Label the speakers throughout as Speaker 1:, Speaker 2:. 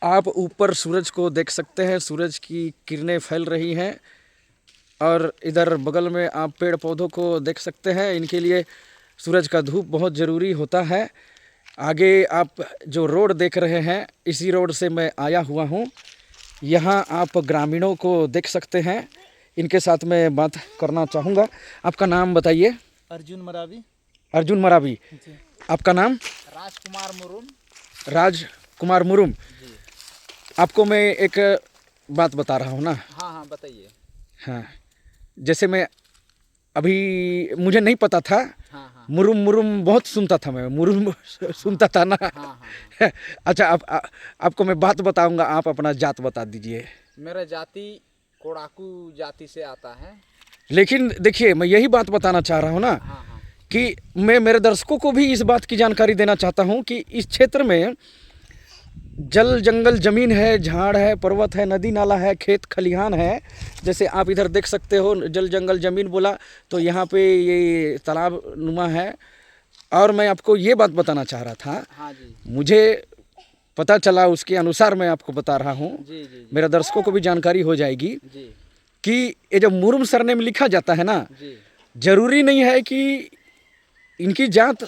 Speaker 1: आप ऊपर सूरज को देख सकते हैं, सूरज की किरणें फैल रही हैं और इधर बगल में आप पेड़ पौधों को देख सकते हैं। इनके लिए सूरज का धूप बहुत ज़रूरी होता है। आगे आप जो रोड देख रहे हैं, इसी रोड से मैं आया हुआ हूँ। यहाँ आप ग्रामीणों को देख सकते हैं, इनके साथ मैं बात करना चाहूँगा। आपका नाम बताइए।
Speaker 2: अर्जुन मरावी।
Speaker 1: अर्जुन मरावी। आपका नाम?
Speaker 2: राजकुमार मुरुम।
Speaker 1: राजकुमार मुरुम। आपको मैं एक बात बता रहा हूँ ना।
Speaker 2: हाँ हाँ बताइए।
Speaker 1: हाँ, जैसे मैं अभी मुझे नहीं पता था।
Speaker 2: हाँ हाँ।
Speaker 1: मुरुम मुरुम बहुत सुनता था मैं, मुरुम सुनता था ना।
Speaker 2: हाँ हाँ।
Speaker 1: अच्छा, आपको मैं बात बताऊंगा, आप अपना जात बता दीजिए।
Speaker 2: मेरा जाति कोड़ाकू जाति से आता है।
Speaker 1: लेकिन देखिए, मैं यही बात बताना चाह रहा हूँ ना।
Speaker 2: हाँ हाँ।
Speaker 1: कि मैं मेरे दर्शकों को भी इस बात की जानकारी देना चाहता हूँ कि इस क्षेत्र में जल जंगल ज़मीन है, झाड़ है, पर्वत है, नदी नाला है, खेत खलिहान है। जैसे आप इधर देख सकते हो, जल जंगल ज़मीन बोला तो यहाँ पे ये तालाब नुमा है। और मैं आपको ये बात बताना चाह रहा था।
Speaker 2: हाँ जी।
Speaker 1: मुझे पता चला, उसके अनुसार मैं आपको बता रहा हूँ।
Speaker 2: जी जी जी।
Speaker 1: मेरा दर्शकों को भी जानकारी हो जाएगी
Speaker 2: जी।
Speaker 1: कि ये जो मुरुम सरनेम लिखा जाता है ना,
Speaker 2: जी।
Speaker 1: ज़रूरी नहीं है कि इनकी जात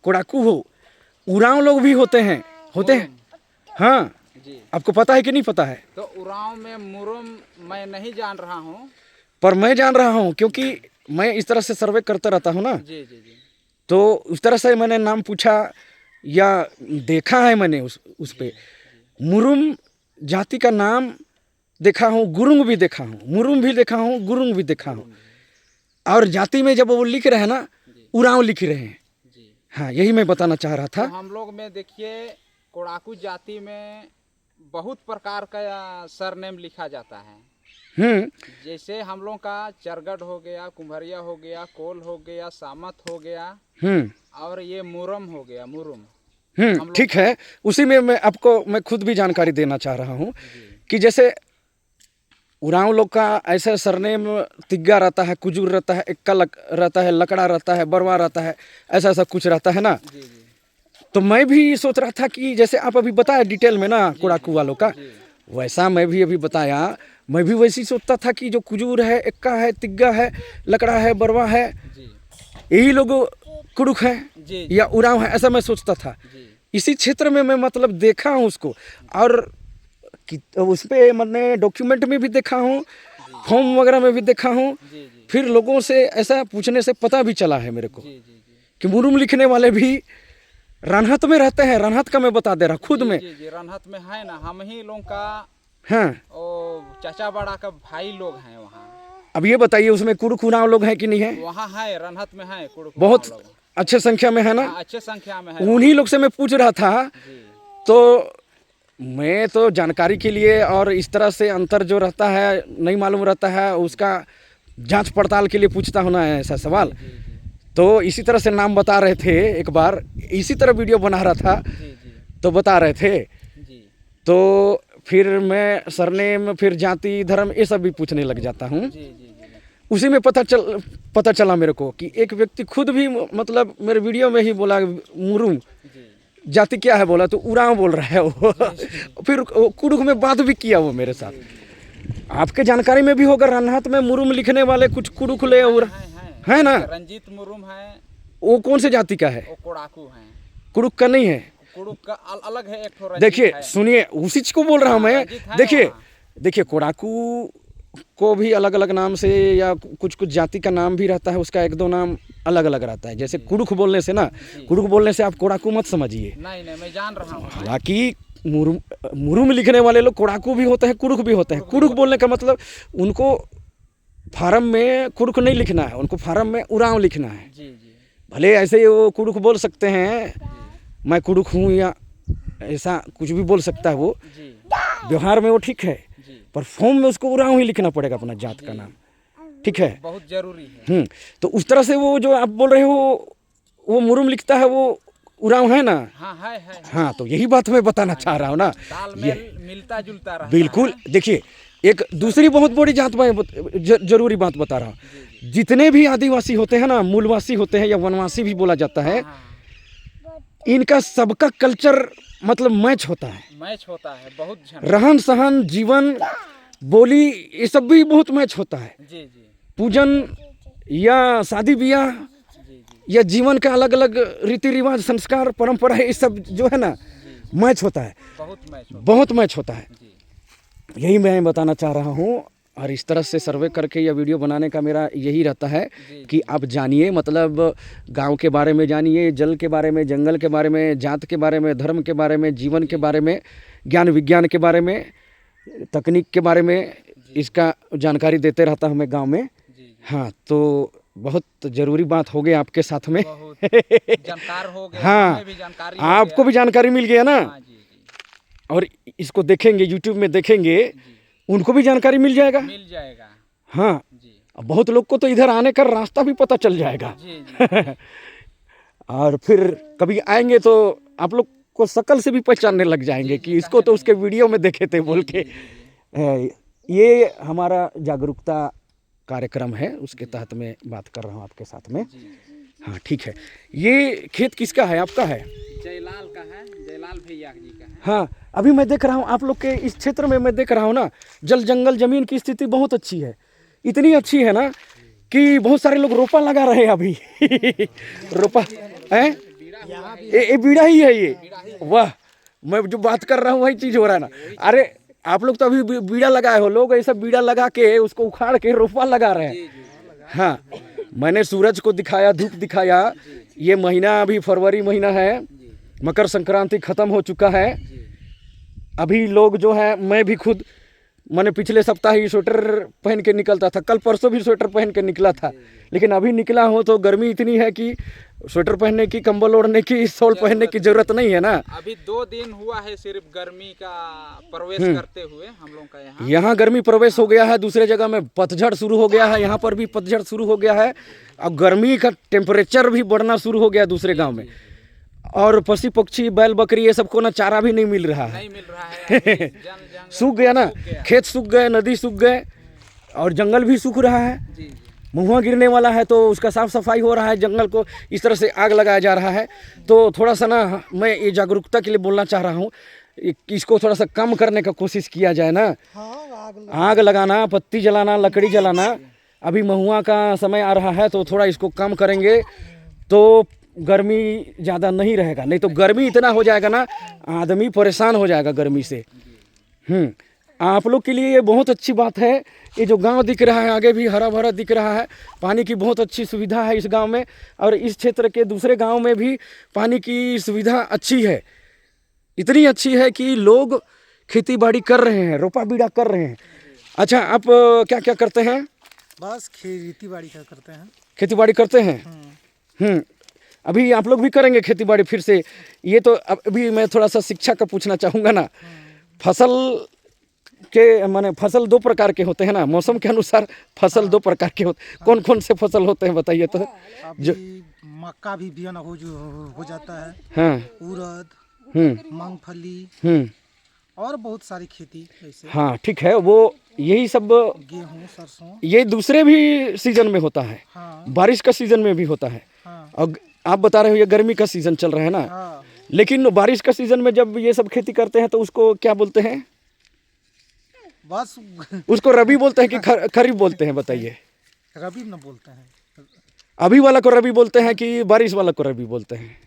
Speaker 1: कोड़ाकू हो, उरांव लोग भी होते हैं। हाँ
Speaker 2: जी।
Speaker 1: आपको पता है कि नहीं पता है?
Speaker 2: तो उरांव में मुरुम मैं नहीं जान रहा हूँ।
Speaker 1: पर मैं जान रहा हूँ, क्योंकि मैं इस तरह से सर्वे करता रहता हूँ ना।
Speaker 2: जी जी जी।
Speaker 1: तो उस तरह से मैंने नाम पूछा या देखा है मैंने उस पे मुरुम जाति का नाम देखा हूँ, गुरुंग भी देखा हूँ, मुरुम भी देखा हूँ, गुरुंग भी देखा हूँ। और जाति में जब वो लिख रहे हैं ना, उरांव लिख रहे हैं।
Speaker 2: जी।
Speaker 1: हाँ, यही मैं बताना चाह रहा था।
Speaker 2: तो हम लोग में देखिए, कोड़ाकू जाति में बहुत प्रकार का सरनेम लिखा जाता है। जैसे हम लोग का चरगढ़ हो गया, कुम्भरिया हो गया, कोल हो गया, सामत हो गया, और ये मुरम हो गया, मुरुम।
Speaker 1: ठीक है। उसी में मैं खुद भी जानकारी देना चाह रहा हूँ कि जैसे उरांव लोग का ऐसा सरनेम तिग्गा रहता है, कुजूर रहता है, इक्का रहता है, लकड़ा रहता है, बरवा रहता है, ऐसा ऐसा कुछ रहता है ना।
Speaker 2: जी जी।
Speaker 1: तो मैं भी सोच रहा था कि जैसे आप अभी बताया डिटेल में ना कोड़ाकू वालों का, वैसा मैं भी अभी बताया। मैं भी वैसे ही सोचता था कि जो कुजूर है, इक्का है, तिग्गा है, लकड़ा है, बरवा है, यही लोग कुड़ुक है या उरांव है, ऐसा मैं सोचता था। इसी क्षेत्र में मैं मतलब देखा हूँ उसको, और उस पर मैंने डॉक्यूमेंट में भी देखा हूँ, फॉर्म वगैरह में भी देखा हूँ। फिर लोगों से ऐसा पूछने से पता भी चला है मेरे को कि मुरुम लिखने वाले भी रनहत में रहते हैं। रनहत का मैं बता दे रहा खुद में।
Speaker 2: जी, रनहत में है ना, हम ही लोग का।
Speaker 1: हाँ,
Speaker 2: चाचा बड़ा का भाई लोग हैं वहाँ।
Speaker 1: अब ये बताइए, उसमें कुड़ुक उरांव लोग हैं कि नहीं है?
Speaker 2: वहाँ है, रनहत में है कुड़ुक
Speaker 1: बहुत
Speaker 2: लोग।
Speaker 1: अच्छे संख्या में है ना।
Speaker 2: अच्छे संख्या में है।
Speaker 1: उन्हीं लोग से मैं पूछ रहा था। तो मैं तो जानकारी के लिए और इस तरह से अंतर जो रहता है नहीं मालूम रहता है, उसका जांच पड़ताल के लिए पूछता हूँ ना ऐसा सवाल। तो इसी तरह से नाम बता रहे थे, एक बार इसी तरह वीडियो बना रहा था तो बता रहे थे। तो फिर मैं सरनेम, फिर जाति, धर्म, ये सब भी पूछने लग जाता हूँ। उसी में पता चला मेरे को कि एक व्यक्ति खुद भी मतलब मेरे वीडियो में ही बोला मुरुम जाति क्या है, बोला तो उरांव बोल रहा है वो। फिर कुड़ुक में बात भी किया वो मेरे साथ। आपके जानकारी में भी होगा, रनहत में मुरुम लिखने वाले कुछ कुड़ुक ले और है ना।
Speaker 2: रंजीत मुरुम है।
Speaker 1: वो कौन से जाति का है?
Speaker 2: वो कोड़ाकू है।
Speaker 1: कुड़ुक का नहीं है।
Speaker 2: कुड़ुक का अलग है, एक रंजीत।
Speaker 1: देखिए सुनिए, उसी चीज को बोल रहा हूँ मैं। देखिए कोड़ाकू को भी अलग अलग नाम से या कुछ कुछ जाति का नाम भी रहता है, उसका एक दो नाम अलग अलग रहता है। जैसे कुड़ुक बोलने से ना, कुड़ुक बोलने से आप कोड़ाकू मत समझिए।
Speaker 2: नहीं मैं जान रहा हूँ।
Speaker 1: हालांकि मुरुम लिखने वाले लोग कोड़ाकू भी होते हैं, कुड़ुक भी होते हैं। कुड़ुक बोलने का मतलब उनको फार्म में कुड़ुक नहीं लिखना है, उनको फार्म में उरांव लिखना है। भले ऐसे ही वो कुड़ुक बोल सकते हैं, मैं कुड़ुक हूँ या ऐसा कुछ भी बोल सकता है वो, व्यवहार में वो ठीक है, पर फॉर्म में उसको उरांव ही लिखना पड़ेगा अपना जात का नाम। ठीक है,
Speaker 2: बहुत जरूरी है।
Speaker 1: तो उस तरह से वो जो आप बोल रहे हो वो मुरुम लिखता है, वो उरांव है ना।
Speaker 2: हाँ है।
Speaker 1: हाँ, तो यही बात मैं बताना चाह रहा हूँ ना।
Speaker 2: ये मिलता जुलता रहा।
Speaker 1: बिल्कुल। देखिए एक दूसरी बहुत बड़ी जात में जरूरी बात बता रहा हूँ। जितने भी आदिवासी होते हैं ना, मूलवासी होते हैं या वनवासी भी बोला जाता है, इनका सबका कल्चर मतलब मैच होता है,
Speaker 2: मैच होता है, बहुत
Speaker 1: रहन सहन, जीवन, बोली, ये सब भी बहुत मैच होता है।
Speaker 2: जी जी
Speaker 1: पूजन या शादी ब्याह
Speaker 2: जी जी
Speaker 1: या जीवन का अलग अलग रीति रिवाज, संस्कार, परंपरा, ये सब जो है ना मैच होता है, बहुत मैच होता है।
Speaker 2: जी
Speaker 1: यही मैं बताना चाह रहा हूँ। और इस तरह से सर्वे करके या वीडियो बनाने का मेरा यही रहता है कि आप जानिए, मतलब गांव के बारे में जानिए, जल के बारे में, जंगल के बारे में, जात के बारे में, धर्म के बारे में, जीवन के बारे में, ज्ञान विज्ञान के बारे में, तकनीक के बारे में, इसका जानकारी देते रहता हूँ मैं गांव में।
Speaker 2: जी
Speaker 1: हाँ, तो बहुत ज़रूरी बात हो गई आपके साथ में।
Speaker 2: बहुत जानकार हो गए,
Speaker 1: हाँ,
Speaker 2: हमें भी जानकारी हो
Speaker 1: आपको
Speaker 2: गया।
Speaker 1: भी जानकारी मिल गया ना।
Speaker 2: हाँ जी जी
Speaker 1: और इसको देखेंगे, यूट्यूब में देखेंगे, उनको भी जानकारी मिल जाएगा।
Speaker 2: मिल जाएगा।
Speaker 1: हाँ,
Speaker 2: जी
Speaker 1: अब बहुत लोग को तो इधर आने का रास्ता भी पता चल जाएगा।
Speaker 2: जी जी
Speaker 1: और फिर कभी आएंगे तो आप लोग को शकल से भी पहचानने लग जाएंगे कि इसको तो उसके वीडियो में देखे थे बोल के। ये हमारा जागरूकता कार्यक्रम है, उसके तहत मैं बात कर रहा हूँ आपके साथ में। हाँ ठीक है। ये खेत किसका है? आपका है?
Speaker 2: जयलाल का है, जयलाल भैया जी का है।
Speaker 1: हाँ, अभी मैं देख रहा हूँ आप लोग के इस क्षेत्र में, मैं देख रहा हूँ ना, जल जंगल जमीन की स्थिति बहुत अच्छी है। इतनी अच्छी है ना कि बहुत सारे लोग रोपा लगा रहे हैं अभी। रोपा है, ये बीड़ा ही है ये। वाह, मैं जो बात कर रहा हूँ वही चीज़ हो रहा है ना। अरे आप लोग तो अभी बीड़ा लगाए हो, लोग ऐसा बीड़ा लगा के उसको उखाड़ के रोपा लगा रहे हैं। हाँ, मैंने सूरज को दिखाया, धूप दिखाया। ये महीना अभी फरवरी महीना है, मकर संक्रांति ख़त्म हो चुका है। अभी लोग जो है, मैं भी खुद, मैंने पिछले सप्ताह ही स्वेटर पहन के निकलता था, कल परसों भी स्वेटर पहन के निकला था, लेकिन अभी निकला हूँ तो गर्मी इतनी है कि स्वेटर पहनने की, कंबल ओढ़ने की, शॉल पहनने की ज़रूरत नहीं है ना।
Speaker 2: अभी 2 दिन हुआ है सिर्फ गर्मी का प्रवेश करते हुए हम लोग का
Speaker 1: यहाँ गर्मी प्रवेश हो गया है। दूसरे जगह में पतझड़ शुरू हो गया है, यहाँ पर भी पतझड़ शुरू हो गया है। अब गर्मी का टेम्परेचर भी बढ़ना शुरू हो गया दूसरे गाँव में। और पशु पक्षी, बैल बकरी, ये सबको ना चारा भी नहीं मिल रहा है।
Speaker 2: नहीं मिल रहा है।
Speaker 1: सूख गया ना, खेत सूख गए, नदी सूख गए, और जंगल भी सूख रहा है।
Speaker 2: जी
Speaker 1: महुआ गिरने वाला है तो उसका साफ सफाई हो रहा है, जंगल को इस तरह से आग लगाया जा रहा है। तो थोड़ा सा ना मैं ये जागरूकता के लिए बोलना चाह रहा हूँ कि इसको थोड़ा सा कम करने का कोशिश किया जाए ना। आग लगाना, पत्ती जलाना, लकड़ी जलाना, अभी महुआ का समय आ रहा है तो थोड़ा इसको कम करेंगे तो गर्मी ज़्यादा नहीं रहेगा। नहीं तो गर्मी इतना हो जाएगा ना, आदमी परेशान हो जाएगा गर्मी से। आप लोग के लिए ये बहुत अच्छी बात है। ये जो गांव दिख रहा है आगे भी हरा भरा दिख रहा है, पानी की बहुत अच्छी सुविधा है इस गांव में, और इस क्षेत्र के दूसरे गांव में भी पानी की सुविधा अच्छी है। इतनी अच्छी है कि लोग खेती बाड़ी कर रहे हैं, रोपा बीड़ा कर रहे हैं। अच्छा, आप क्या क्या करते हैं?
Speaker 3: बस खेती बाड़ी का करते हैं।
Speaker 1: खेती बाड़ी करते हैं। अभी आप लोग भी करेंगे खेती बाड़ी फिर से? ये तो अभी मैं थोड़ा सा शिक्षा का पूछना चाहूँगा ना। फसल के माने फसल 2 प्रकार के होते हैं ना, मौसम के अनुसार फसल 2 प्रकार के होते। कौन कौन से फसल होते हैं बताइए तो?
Speaker 3: जो मक्का भी बियाना हो जाता है।
Speaker 1: हाँ,
Speaker 3: उड़द, मूंगफली और बहुत सारी खेती ऐसे।
Speaker 1: हाँ ठीक है, वो यही सब
Speaker 3: गेहूँ, सरसों,
Speaker 1: ये दूसरे भी सीजन में होता है।
Speaker 3: हाँ
Speaker 1: बारिश का सीजन में भी होता है।
Speaker 3: हाँ
Speaker 1: और आप बता रहे हो ये गर्मी का सीजन चल रहा है ना।
Speaker 3: हाँ।
Speaker 1: लेकिन बारिश का सीजन में जब ये सब खेती करते हैं तो उसको क्या बोलते हैं?
Speaker 3: बस
Speaker 1: उसको रबी बोलते हैं कि खरीफ बोलते हैं बताइए?
Speaker 3: रबी न बोलते हैं।
Speaker 1: अभी वाला को रबी बोलते हैं कि बारिश वाला को रबी बोलते हैं?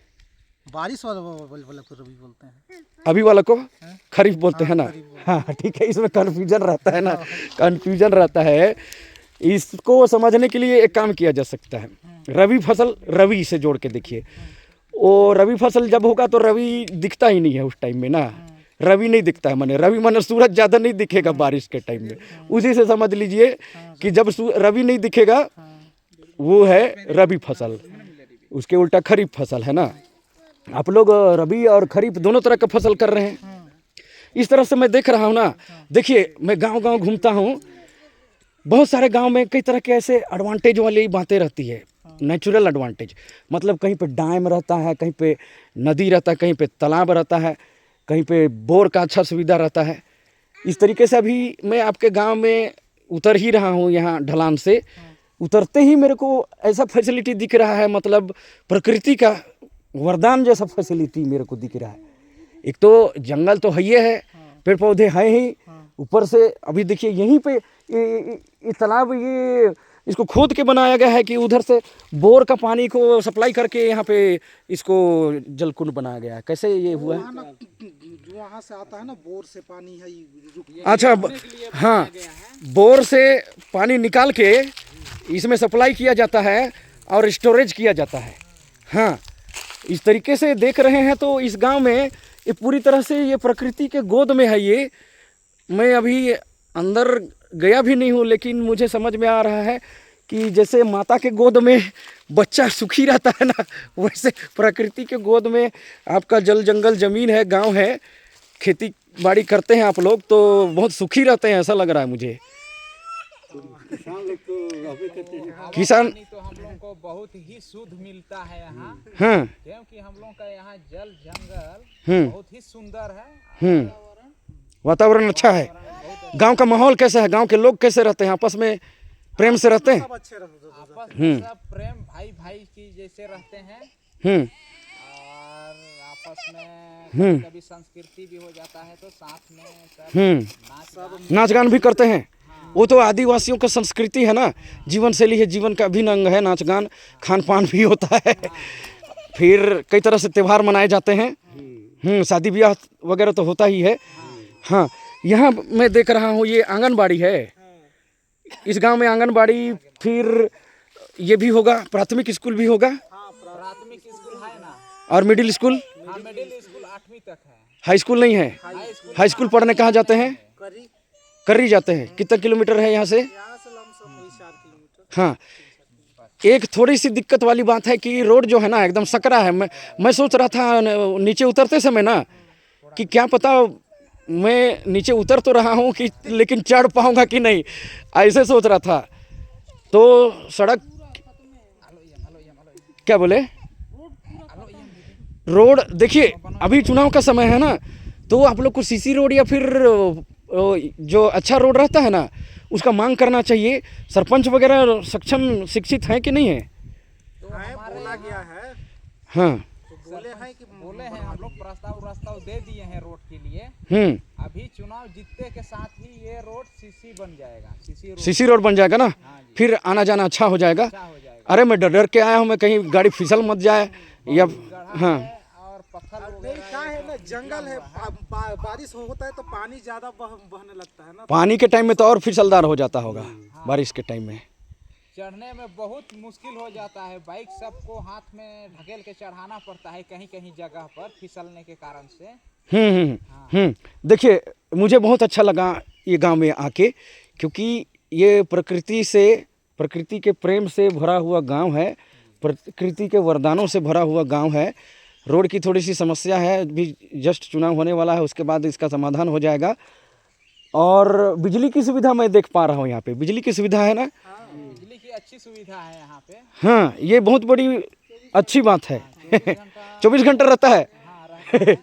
Speaker 3: बारिश वाला को रबी बोलते हैं।
Speaker 1: अभी वाला को खरीफ बोलते हैं ना। हाँ ठीक है, इसमें कन्फ्यूजन रहता है ना, कन्फ्यूजन रहता है। इसको समझने के लिए एक काम किया जा सकता है, रबी फसल रवि से जोड़ के देखिए। वो रबी फसल जब होगा तो रवि दिखता ही नहीं है उस टाइम में ना, रवि नहीं दिखता है। माने रवि माने सूरज ज़्यादा नहीं दिखेगा बारिश के टाइम में, उसी से समझ लीजिए कि जब रवि नहीं दिखेगा वो है रबी फसल, उसके उल्टा खरीफ फसल है ना। आप लोग रबी और खरीफ दोनों तरह का फसल कर रहे हैं। इस तरह से मैं देख रहा हूँ ना। देखिए, मैं गांव-गांव घूमता हूँ, बहुत सारे गांव में कई तरह के ऐसे एडवांटेज वाली बातें रहती है। नेचुरल एडवांटेज मतलब कहीं पे डैम रहता है, कहीं पे नदी रहता है, कहीं पे तालाब रहता है, कहीं पे बोर का अच्छा सुविधा रहता है। इस तरीके से अभी मैं आपके गांव में उतर ही रहा हूँ, यहाँ ढलान से उतरते ही मेरे को ऐसा फैसिलिटी दिख रहा है, मतलब प्रकृति का वरदान जैसा फैसिलिटी मेरे को दिख रहा है। एक तो जंगल तो है ही है, पेड़ पौधे हैं ही, ऊपर से अभी देखिए यहीं पे ये तालाब ये इसको खोद के बनाया गया है कि उधर से बोर का पानी को सप्लाई करके यहाँ पे इसको जलकुंड बनाया गया है। कैसे ये हुआ है?
Speaker 3: जो वहाँ से आता है ना, बोर से पानी है
Speaker 1: अच्छा, हाँ, बोर से पानी निकाल के इसमें सप्लाई किया जाता है और स्टोरेज किया जाता है। हाँ, इस तरीके से देख रहे हैं तो इस गांव में ये पूरी तरह से ये प्रकृति के गोद में है। ये मैं अभी अंदर गया भी नहीं हूँ, लेकिन मुझे समझ में आ रहा है कि जैसे माता के गोद में बच्चा सुखी रहता है ना, वैसे प्रकृति के गोद में आपका जल जंगल ज़मीन है, गांव है, खेती बाड़ी करते हैं आप लोग तो बहुत सुखी रहते हैं, ऐसा लग रहा है मुझे। किसान
Speaker 2: तो हम लोग को बहुत ही शुद्ध मिलता है यहाँ,
Speaker 1: हाँ,
Speaker 2: क्योंकि हम लोग का यहाँ जल जंगल बहुत ही सुंदर है।
Speaker 1: वातावरण अच्छा है। गांव का माहौल कैसा है? गांव के लोग कैसे रहते हैं? आपस में प्रेम से रहते हैं?
Speaker 3: अच्छे रहते
Speaker 2: आपस में सब प्रेम भाई भाई की जैसे रहते हैं। और आपस में कभी संस्कृति भी हो जाता है तो साथ में सब
Speaker 1: नाच गान भी करते हैं। वो तो आदिवासियों का संस्कृति है ना, जीवन शैली है, जीवन का अभिन्न अंग है नाच गान, खान पान भी होता है। फिर कई तरह से त्यौहार मनाए जाते हैं। शादी ब्याह वगैरह तो होता ही है। हाँ, यहाँ मैं देख रहा हूँ ये आंगनबाड़ी है। इस गांव में आंगनबाड़ी, फिर ये भी होगा, प्राथमिक स्कूल भी होगा।
Speaker 2: प्राथमिक स्कूल है ना,
Speaker 1: और मिडिल स्कूल?
Speaker 2: हाँ, मिडिल स्कूल 8वीं तक है।
Speaker 1: हाई स्कूल नहीं है? हाई स्कूल पढ़ने कहाँ जाते हैं? कर्री जाते हैं। कितना किलोमीटर है यहाँ से? हाँ, एक थोड़ी सी दिक्कत वाली बात है कि रोड जो है ना एकदम सकरा है। मैं सोच रहा था नीचे उतरते समय ना कि क्या पता मैं नीचे उतर तो रहा हूँ कि लेकिन चढ़ पाऊँगा कि नहीं, ऐसे सोच रहा था। तो सड़क क्या बोले, रोड देखिए अभी चुनाव का समय है ना, तो आप लोग को सीसी रोड या फिर जो अच्छा रोड रहता है ना उसका मांग करना चाहिए। सरपंच वगैरह सक्षम शिक्षित हैं कि नहीं है?
Speaker 2: तो बोला गया है।
Speaker 1: हाँ,
Speaker 2: बोले हैं हम लोग, प्रस्ताव दे दिए हैं रोड के लिए। अभी चुनाव जीतने के साथ ही ये रोड सीसी बन जाएगा।
Speaker 1: सीसी रोड बन जाएगा ना, फिर आना जाना अच्छा हो जाएगा। अरे मैं डर डर के आया हूँ, मैं कहीं गाड़ी फिसल मत जाए या हाँ,
Speaker 2: और पत्थर
Speaker 3: नहीं, क्या है ना, जंगल है, बारिश होता है तो पानी ज्यादा बहने लगता है ना।
Speaker 1: पानी के टाइम में तो और फिसलदार हो जाता होगा। बारिश के टाइम में
Speaker 2: चढ़ने में बहुत मुश्किल हो जाता है। बाइक सबको हाथ में ढकेल के चढ़ाना पड़ता है कहीं कहीं जगह पर फिसलने के कारण से।
Speaker 1: देखिए मुझे बहुत अच्छा लगा ये गांव में आके, क्योंकि ये प्रकृति के प्रेम से भरा हुआ गांव है, प्रकृति के वरदानों से भरा हुआ गांव है। रोड की थोड़ी सी समस्या है, अभी जस्ट चुनाव होने वाला है, उसके बाद इसका समाधान हो जाएगा। और बिजली की सुविधा मैं देख पा रहा हूँ, यहाँ पे बिजली की सुविधा है ना।
Speaker 2: बिजली की अच्छी सुविधा है यहाँ पे।
Speaker 1: हाँ, ये बहुत बड़ी अच्छी बात है। 24 घंटा रहता है।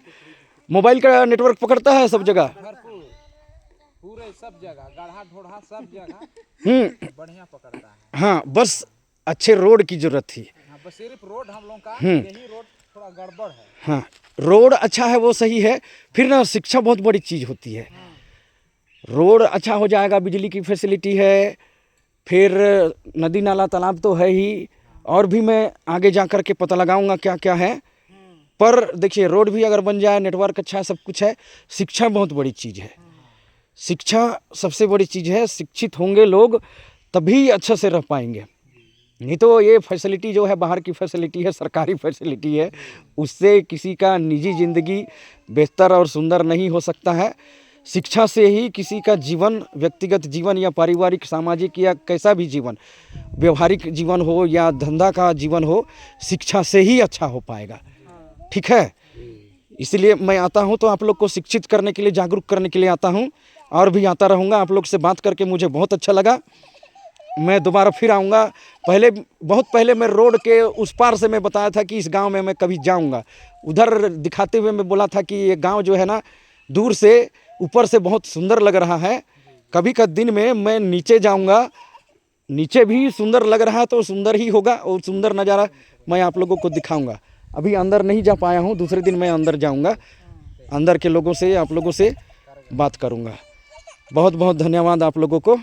Speaker 1: मोबाइल का नेटवर्क पकड़ता है सब जगह,
Speaker 2: भरपूर, पूरे सब जगह, गढ़ा ढोढ़ा सब जगह बढ़िया पकड़ता है।
Speaker 1: हाँ, बस अच्छे रोड की जरूरत थी।
Speaker 2: हाँ, बस सिर्फ रोड हम लोग का यही रोड थोड़ा गड़बड़ है।
Speaker 1: हाँ, रोड अच्छा है वो सही है, फिर ना शिक्षा बहुत बड़ी चीज़ होती है। रोड अच्छा हो जाएगा, बिजली की फैसिलिटी है, फिर नदी नाला तालाब तो है ही, और भी मैं आगे जा कर के पता लगाऊंगा क्या क्या है। पर देखिए रोड भी अगर बन जाए, नेटवर्क अच्छा है, सब कुछ है, शिक्षा बहुत बड़ी चीज़ है। शिक्षा सबसे बड़ी चीज़ है। शिक्षित होंगे लोग तभी अच्छे से रह पाएंगे, नहीं तो ये फैसिलिटी जो है बाहर की फैसिलिटी है, सरकारी फैसिलिटी है, उससे किसी का निजी ज़िंदगी बेहतर और सुंदर नहीं हो सकता है। शिक्षा से ही किसी का जीवन, व्यक्तिगत जीवन या पारिवारिक सामाजिक या कैसा भी जीवन, व्यवहारिक जीवन हो या धंधा का जीवन हो, शिक्षा से ही अच्छा हो पाएगा। ठीक है, इसलिए मैं आता हूँ तो आप लोग को शिक्षित करने के लिए, जागरूक करने के लिए आता हूँ, और भी आता रहूँगा। आप लोग से बात करके मुझे बहुत अच्छा लगा। मैं दोबारा फिर आऊँगा। बहुत पहले मैं रोड के उस पार से मैं बताया था कि इस गांव में मैं कभी जाऊँगा, उधर दिखाते हुए मैं बोला था कि ये गांव जो है ना दूर से ऊपर से बहुत सुंदर लग रहा है। कभी का दिन में मैं नीचे जाऊँगा, नीचे भी सुंदर लग रहा है तो सुंदर ही होगा, और सुंदर नज़ारा मैं आप लोगों को दिखाऊँगा। अभी अंदर नहीं जा पाया हूँ, दूसरे दिन मैं अंदर जाऊँगा, अंदर के लोगों से, आप लोगों से बात करूँगा। बहुत बहुत धन्यवाद आप लोगों को।